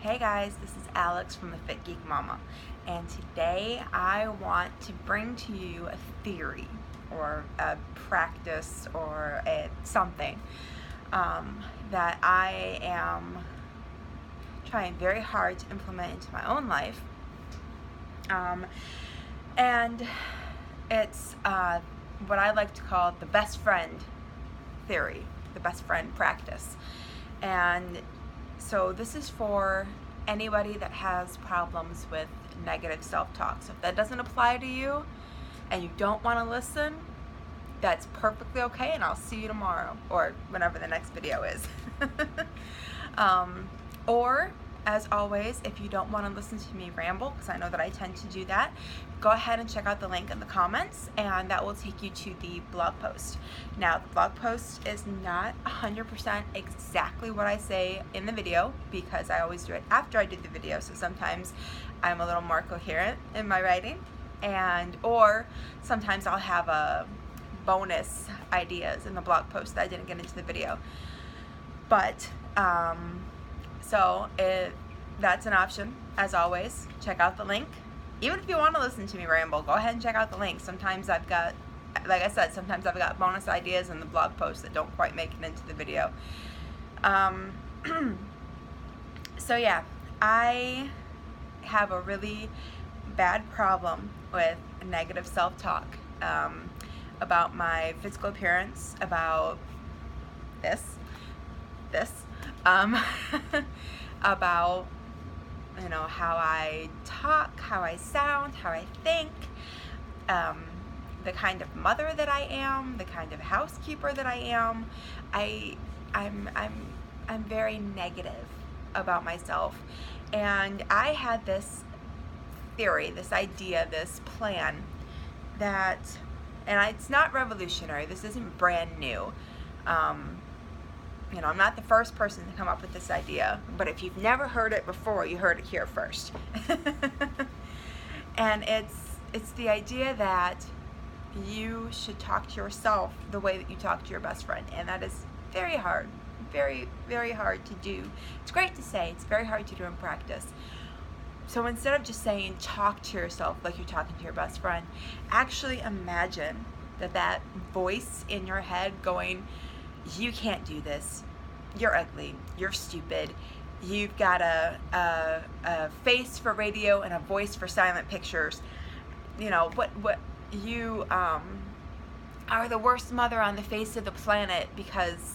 Hey guys, this is Alex from the Fit Geek Mama, and today I want to bring to you a theory or a practice or something that I am trying very hard to implement into my own life, and it's what I like to call the best friend theory, the best friend practice. And so this is for anybody that has problems with negative self-talk. So if that doesn't apply to you and you don't want to listen, that's perfectly okay, and I'll see you tomorrow or whenever the next video is. Or, as always, if you don't want to listen to me ramble, because I know that I tend to do that, go ahead and check out the link in the comments, and that will take you to the blog post. Now, the blog post is not 100% exactly what I say in the video, because I always do it after I do the video, so sometimes I'm a little more coherent in my writing, or sometimes I'll have a bonus ideas in the blog post that I didn't get into the video. But that's an option. As always, check out the link. Even if you want to listen to me ramble, go ahead and check out the link. Sometimes I've got, like I said, sometimes I've got bonus ideas in the blog post that don't quite make it into the video. So yeah, I have a really bad problem with negative self-talk about my physical appearance, about this, about, how I talk, how I sound, how I think, the kind of mother that I am, the kind of housekeeper that I am. I'm very negative about myself, and I had this theory, this idea, this plan that, and it's not revolutionary, this isn't brand new. I'm not the first person to come up with this idea, but if you've never heard it before, you heard it here first. And it's the idea that you should talk to yourself the way that you talk to your best friend, and that is very hard, very, very hard to do. It's great to say, it's very hard to do in practice. So instead of just saying talk to yourself like you're talking to your best friend, actually imagine that voice in your head going, you can't do this, you're ugly, you're stupid, you've got a face for radio and a voice for silent pictures, what you are the worst mother on the face of the planet because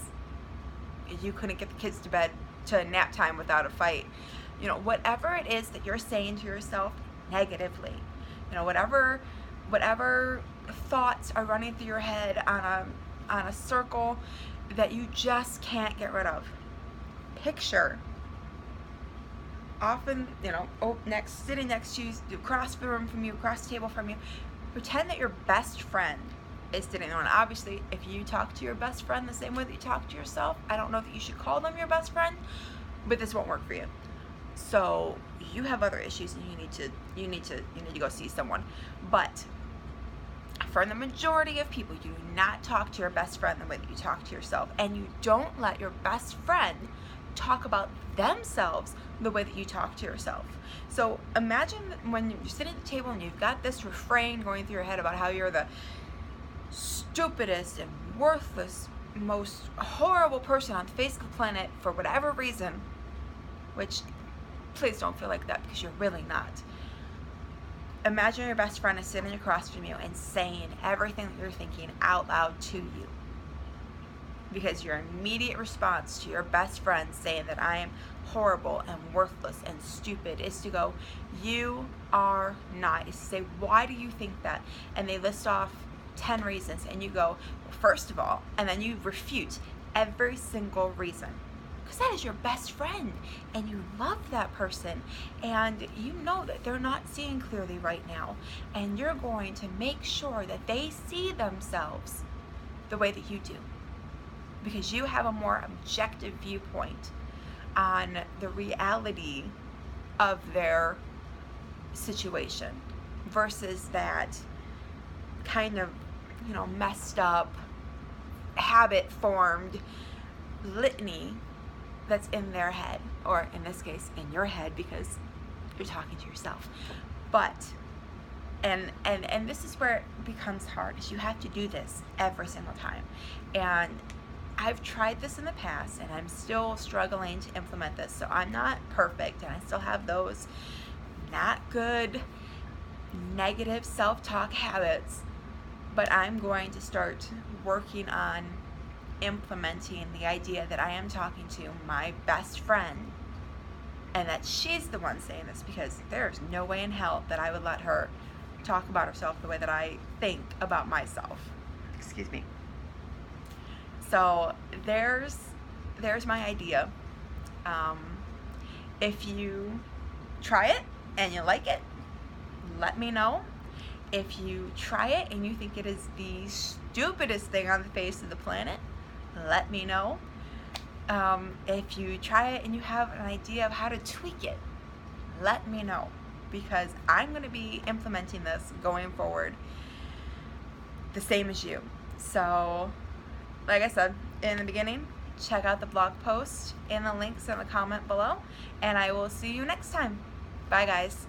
you couldn't get the kids to bed to nap time without a fight. Whatever it is that you're saying to yourself negatively, whatever thoughts are running through your head on a circle that you just can't get rid of. Picture, often, sitting next to you, across the room from you, across the table from you, pretend that your best friend is sitting there. And obviously, if you talk to your best friend the same way that you talk to yourself, I don't know that you should call them your best friend, but this won't work for you. So you have other issues, and you need to go see someone. But for the majority of people, you do not talk to your best friend the way that you talk to yourself, and you don't let your best friend talk about themselves the way that you talk to yourself. So imagine when you're sitting at the table and you've got this refrain going through your head about how you're the stupidest and worthless, most horrible person on the face of the planet for whatever reason, which please don't feel like that, because you're really not. Imagine your best friend is sitting across from you and saying everything that you're thinking out loud to you. Because your immediate response to your best friend saying that I am horrible and worthless and stupid is to go, you are not. Is to say, why do you think that? And they list off 10 reasons, and you go, well, first of all, and then you refute every single reason. Because that is your best friend, and you love that person, and you know that they're not seeing clearly right now, and you're going to make sure that they see themselves the way that you do, because you have a more objective viewpoint on the reality of their situation versus that kind of, messed up, habit formed litany that's in their head, or in this case, in your head, because you're talking to yourself. But, and this is where it becomes hard, is you have to do this every single time. And I've tried this in the past, and I'm still struggling to implement this. So I'm not perfect, and I still have those not good, negative self-talk habits, but I'm going to start working on implementing the idea that I am talking to my best friend, and that she's the one saying this, because there's no way in hell that I would let her talk about herself the way that I think about myself. Excuse me. So there's my idea. If you try it and you like it, let me know. If you try it and you think it is the stupidest thing on the face of the planet, let me know. If you try it and you have an idea of how to tweak it, let me know, because I'm going to be implementing this going forward the same as you. So, like I said in the beginning, check out the blog post and the links in the comment below, and I will see you next time. Bye, guys.